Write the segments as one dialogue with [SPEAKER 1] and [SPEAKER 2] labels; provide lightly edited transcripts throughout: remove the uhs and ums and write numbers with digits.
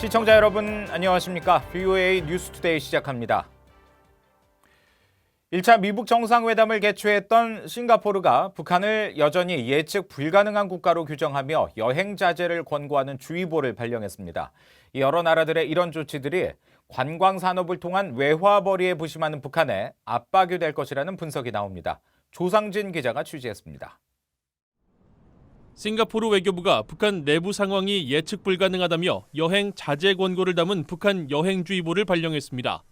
[SPEAKER 1] 시청자 여러분 안녕하십니까? VOA 뉴스투데이 시작합니다. 1차 미북 정상회담을 개최했던 싱가포르가 북한을 여전히 예측 불가능한 국가로 규정하며 여행 자제를 권고하는 주의보를 발령했습니다. 여러 나라들의 이런 조치들이 관광 산업을 통한 외화벌이에 부심하는 북한에 압박이 될 것이라는 분석이 나옵니다. 조상진 기자가 취재했습니다.
[SPEAKER 2] 싱가포르 외교부가 북한 내부 상황이 예측 불가능하다며 여행 자제 권고를 담은 북한 여행주의보를 발령했습니다.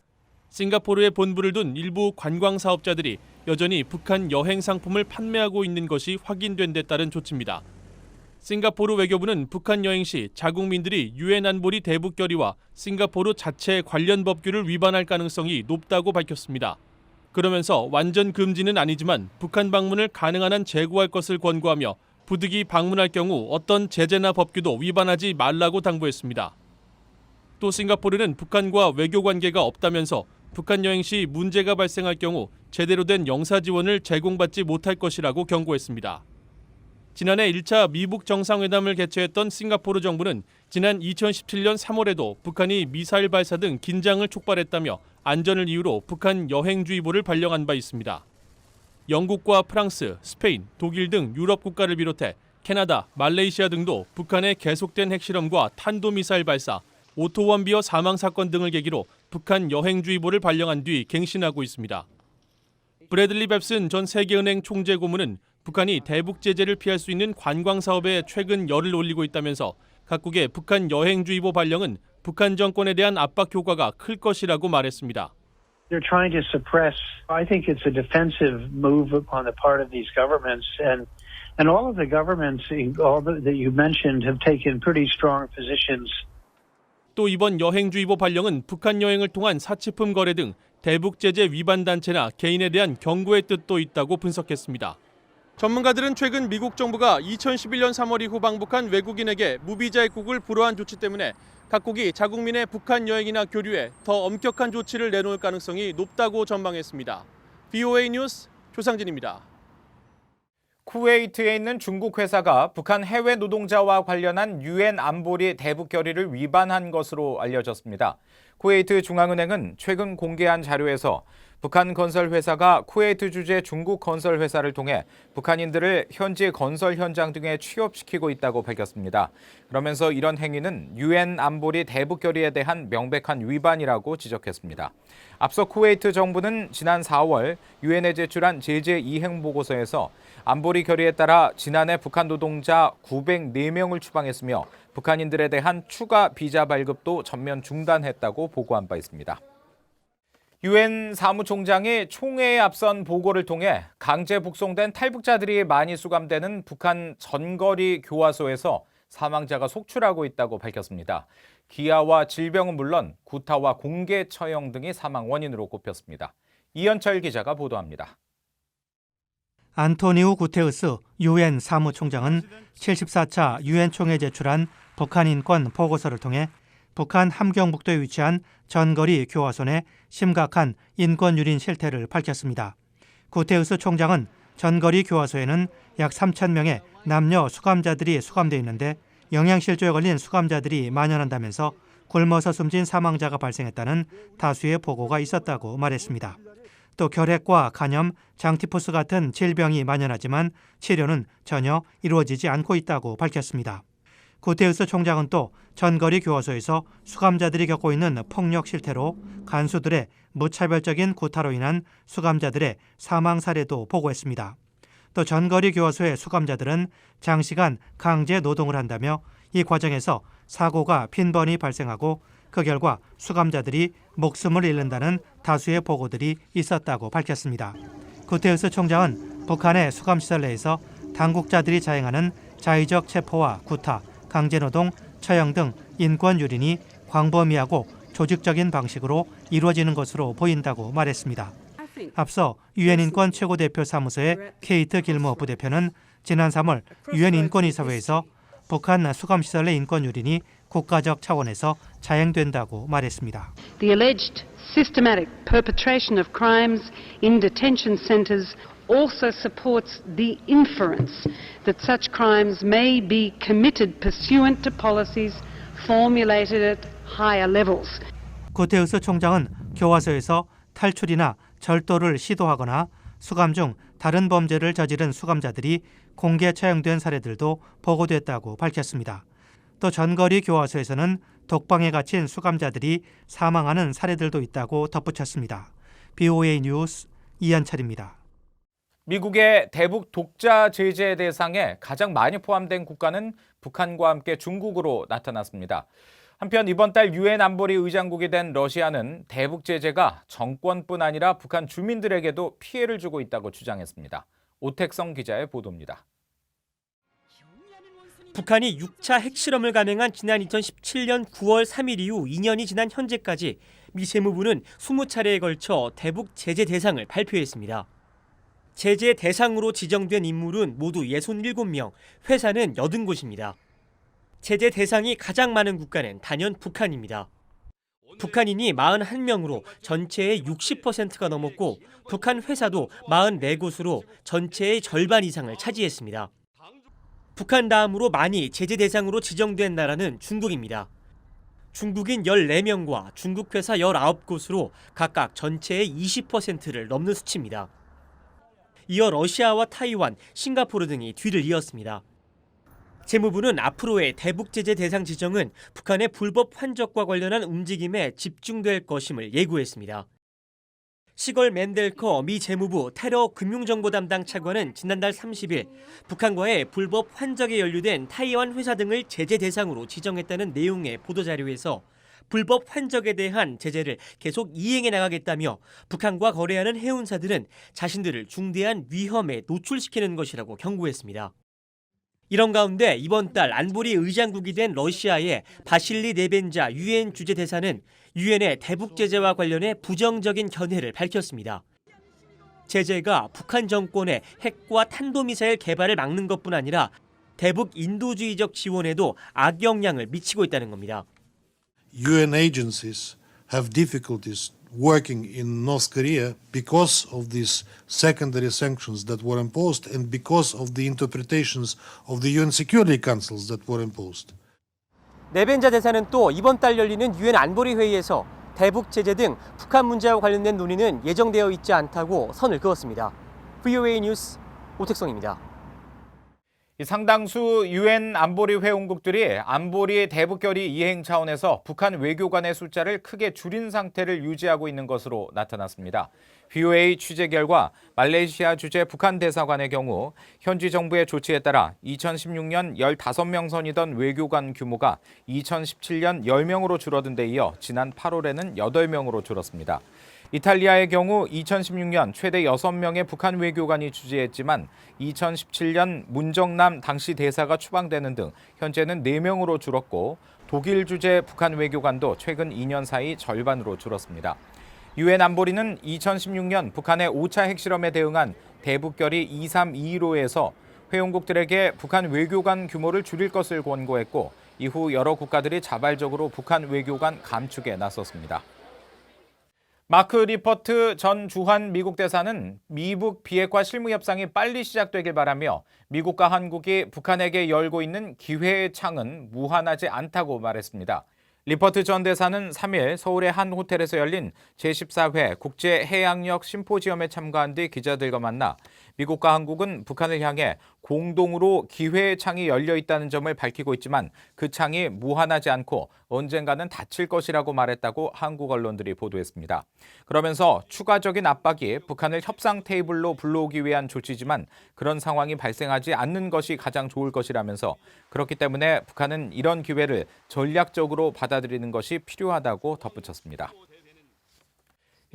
[SPEAKER 2] 싱가포르에 본부를 둔 일부 관광 사업자들이 여전히 북한 여행 상품을 판매하고 있는 것이 확인된 데 따른 조치입니다. 싱가포르 외교부는 북한 여행 시 자국민들이 유엔 안보리 대북 결의와 싱가포르 자체 관련 법규를 위반할 가능성이 높다고 밝혔습니다. 그러면서 완전 금지는 아니지만 북한 방문을 가능한 한 제고할 것을 권고하며 부득이 방문할 경우 어떤 제재나 법규도 위반하지 말라고 당부했습니다. 또 싱가포르는 북한과 외교 관계가 없다면서 북한 여행 시 문제가 발생할 경우 제대로 된 영사 지원을 제공받지 못할 것이라고 경고했습니다. 지난해 1차 미북 정상회담을 개최했던 싱가포르 정부는 지난 2017년 3월에도 북한이 미사일 발사 등 긴장을 촉발했다며 안전을 이유로 북한 여행주의보를 발령한 바 있습니다. 영국과 프랑스, 스페인, 독일 등 유럽 국가를 비롯해 캐나다, 말레이시아 등도 북한의 계속된 핵실험과 탄도미사일 발사, 오토원비어 사망 사건 등을 계기로 북한 여행주의보를 발령한 뒤 갱신하고 있습니다. 브래들리 뱁슨 전 세계은행 총재 고문은 북한이 대북 제재를 피할 수 있는 관광 사업에 최근 열을 올리고 있다면서 각국의 북한 여행주의보 발령은 북한 정권에 대한 압박 효과가 클 것이라고 말했습니다.
[SPEAKER 3] They're trying to suppress. I think it's a defensive move on the part of these governments, and all of the governments, all that you mentioned, have taken pretty strong positions.
[SPEAKER 2] 또 이번 여행주의보 발령은 북한 여행을 통한 사치품 거래 등 대북 제재 위반 단체나 개인에 대한 경고의 뜻도 있다고 분석했습니다. 전문가들은 최근 미국 정부가 2011년 3월 이후 방북한 외국인에게 무비자 입국을 불허한 조치 때문에 각국이 자국민의 북한 여행이나 교류에 더 엄격한 조치를 내놓을 가능성이 높다고 전망했습니다. VOA 뉴스 조상진입니다.
[SPEAKER 1] 쿠웨이트에 있는 중국 회사가 북한 해외 노동자와 관련한 유엔 안보리 대북 결의를 위반한 것으로 알려졌습니다. 쿠웨이트 중앙은행은 최근 공개한 자료에서 북한 건설 회사가 쿠웨이트 주재 중국 건설 회사를 통해 북한인들을 현지 건설 현장 등에 취업시키고 있다고 밝혔습니다. 그러면서 이런 행위는 유엔 안보리 대북 결의에 대한 명백한 위반이라고 지적했습니다. 앞서 쿠웨이트 정부는 지난 4월 유엔에 제출한 제재 이행 보고서에서 안보리 결의에 따라 지난해 북한 노동자 904명을 추방했으며 북한인들에 대한 추가 비자 발급도 전면 중단했다고 보고한 바 있습니다. 유엔 사무총장이 총회에 앞선 보고를 통해 강제 북송된 탈북자들이 많이 수감되는 북한 전거리 교화소에서 사망자가 속출하고 있다고 밝혔습니다. 기아와 질병은 물론 구타와 공개 처형 등이 사망 원인으로 꼽혔습니다. 이현철 기자가 보도합니다.
[SPEAKER 4] 안토니우 구테우스 유엔 사무총장은 74차 유엔 총회에 제출한 북한 인권 보고서를 통해 북한 함경북도에 위치한 전거리 교화소 내 심각한 인권 유린 실태를 밝혔습니다. 구테우스 총장은 전거리 교화소에는 약 3,000명의 남녀 수감자들이 수감되어 있는데 영양실조에 걸린 수감자들이 만연한다면서 굶어서 숨진 사망자가 발생했다는 다수의 보고가 있었다고 말했습니다. 또 결핵과 간염, 장티푸스 같은 질병이 만연하지만 치료는 전혀 이루어지지 않고 있다고 밝혔습니다. 구테우스 총장은 또 전거리 교화소에서 수감자들이 겪고 있는 폭력 실태로 간수들의 무차별적인 구타로 인한 수감자들의 사망 사례도 보고했습니다. 또 전거리 교화소의 수감자들은 장시간 강제 노동을 한다며 이 과정에서 사고가 빈번히 발생하고 그 결과 수감자들이 목숨을 잃는다는 다수의 보고들이 있었다고 밝혔습니다. 구테우스 총장은 북한의 수감시설 내에서 당국자들이 자행하는 자의적 체포와 구타, 강제노동, 처형 등 인권 유린이 광범위하고 조직적인 방식으로 이루어지는 것으로 보인다고 말했습니다. 앞서 유엔 인권 최고대표 사무소의 케이트 길모 부대표는 지난 3월 유엔 인권이사회에서 북한 수감시설 내 인권 유린이 국가적 차원에서 자행된다고 말했습니다.
[SPEAKER 5] The alleged systematic perpetration of crimes in detention centers also supports the inference that such crimes may be committed pursuant to policies formulated at higher levels.
[SPEAKER 4] 구테우스 총장은 교화소에서 탈출이나 절도를 시도하거나 수감 중 다른 범죄를 저지른 수감자들이 공개 처형된 사례들도 보고됐다고 밝혔습니다. 또 전거리 교화소에서는 독방에 갇힌 수감자들이 사망하는 사례들도 있다고 덧붙였습니다. BOA 뉴스 이한철입니다.
[SPEAKER 1] 미국의 대북 독자 제재 대상에 가장 많이 포함된 국가는 북한과 함께 중국으로 나타났습니다. 한편 이번 달 유엔 안보리 의장국이 된 러시아는 대북 제재가 정권뿐 아니라 북한 주민들에게도 피해를 주고 있다고 주장했습니다. 오택성 기자의 보도입니다.
[SPEAKER 6] 북한이 6차 핵실험을 감행한 지난 2017년 9월 3일 이후 2년이 지난 현재까지 미 재무부는 20차례에 걸쳐 대북 제재 대상을 발표했습니다. 제재 대상으로 지정된 인물은 모두 67명, 회사는 80곳입니다. 제재 대상이 가장 많은 국가는 단연 북한입니다. 북한인이 41명으로 전체의 60%가 넘었고 북한 회사도 44곳으로 전체의 절반 이상을 차지했습니다. 북한 다음으로 많이 제재 대상으로 지정된 나라는 중국입니다. 중국인 14명과 중국 회사 19곳으로 각각 전체의 20%를 넘는 수치입니다. 이어 러시아와 타이완, 싱가포르 등이 뒤를 이었습니다. 재무부는 앞으로의 대북 제재 대상 지정은 북한의 불법 환적과 관련한 움직임에 집중될 것임을 예고했습니다. 시걸 맨델커 미 재무부 테러 금융정보 담당 차관은 지난달 30일 북한과의 불법 환적에 연루된 타이완 회사 등을 제재 대상으로 지정했다는 내용의 보도자료에서 불법 환적에 대한 제재를 계속 이행해 나가겠다며 북한과 거래하는 해운사들은 자신들을 중대한 위험에 노출시키는 것이라고 경고했습니다. 이런 가운데 이번 달 안보리 의장국이 된 러시아의 바실리 네벤자 유엔 주재대사는 유엔의 대북 제재와 관련해 부정적인 견해를 밝혔습니다. 제재가 북한 정권의 핵과 탄도미사일 개발을 막는 것뿐 아니라 대북 인도주의적 지원에도 악영향을 미치고 있다는 겁니다.
[SPEAKER 7] UN agencies have difficulties working in North Korea because of these secondary sanctions that were imposed and because of the interpretations of the UN Security Councils that were imposed.
[SPEAKER 6] 네벤자 대사는 또 이번 달 열리는 유엔 안보리 회의에서 대북 제재 등 북한 문제와 관련된 논의는 예정되어 있지 않다고 선을 그었습니다. BOA 뉴스 오택성입니다.
[SPEAKER 1] 상당수 유엔 안보리 회원국들이 안보리 대북 결의 이행 차원에서 북한 외교관의 숫자를 크게 줄인 상태를 유지하고 있는 것으로 나타났습니다. BOA 취재 결과 말레이시아 주재 북한 대사관의 경우 현지 정부의 조치에 따라 2016년 15명 선이던 외교관 규모가 2017년 10명으로 줄어든 데 이어 지난 8월에는 8명으로 줄었습니다. 이탈리아의 경우 2016년 최대 6명의 북한 외교관이 주재했지만 2017년 문정남 당시 대사가 추방되는 등 현재는 4명으로 줄었고 독일 주재 북한 외교관도 최근 2년 사이 절반으로 줄었습니다. 유엔 안보리는 2016년 북한의 5차 핵실험에 대응한 대북결의 2325에서 회원국들에게 북한 외교관 규모를 줄일 것을 권고했고 이후 여러 국가들이 자발적으로 북한 외교관 감축에 나섰습니다. 마크 리퍼트 전 주한 미국 대사는 미북 비핵화 실무 협상이 빨리 시작되길 바라며 미국과 한국이 북한에게 열고 있는 기회의 창은 무한하지 않다고 말했습니다. 리퍼트 전 대사는 3일 서울의 한 호텔에서 열린 제14회 국제해양력 심포지엄에 참가한 뒤 기자들과 만나 미국과 한국은 북한을 향해 공동으로 기회의 창이 열려 있다는 점을 밝히고 있지만 그 창이 무한하지 않고 언젠가는 닫힐 것이라고 말했다고 한국 언론들이 보도했습니다. 그러면서 추가적인 압박이 북한을 협상 테이블로 불러오기 위한 조치지만 그런 상황이 발생하지 않는 것이 가장 좋을 것이라면서 그렇기 때문에 북한은 이런 기회를 전략적으로 받아들이는 것이 필요하다고 덧붙였습니다.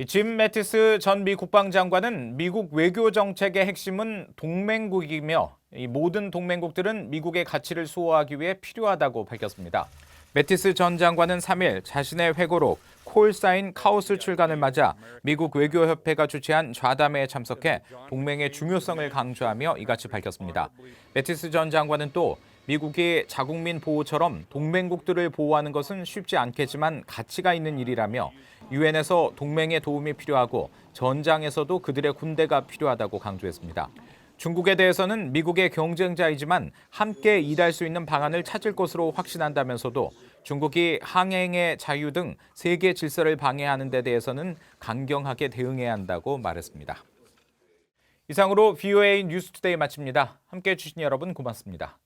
[SPEAKER 1] 짐 매티스 전 미 국방장관은 미국 외교 정책의 핵심은 동맹국이며 이 모든 동맹국들은 미국의 가치를 수호하기 위해 필요하다고 밝혔습니다. 매티스 전 장관은 3일 자신의 회고록 콜사인 카오스 출간을 맞아 미국 외교협회가 주최한 좌담회에 참석해 동맹의 중요성을 강조하며 이같이 밝혔습니다. 매티스 전 장관은 또 미국이 자국민 보호처럼 동맹국들을 보호하는 것은 쉽지 않겠지만 가치가 있는 일이라며 유엔에서 동맹의 도움이 필요하고 전장에서도 그들의 군대가 필요하다고 강조했습니다. 중국에 대해서는 미국의 경쟁자이지만 함께 일할 수 있는 방안을 찾을 것으로 확신한다면서도 중국이 항행의 자유 등 세계 질서를 방해하는 데 대해서는 강경하게 대응해야 한다고 말했습니다. 이상으로 VOA 뉴스투데이 마칩니다. 함께해 주신 여러분 고맙습니다.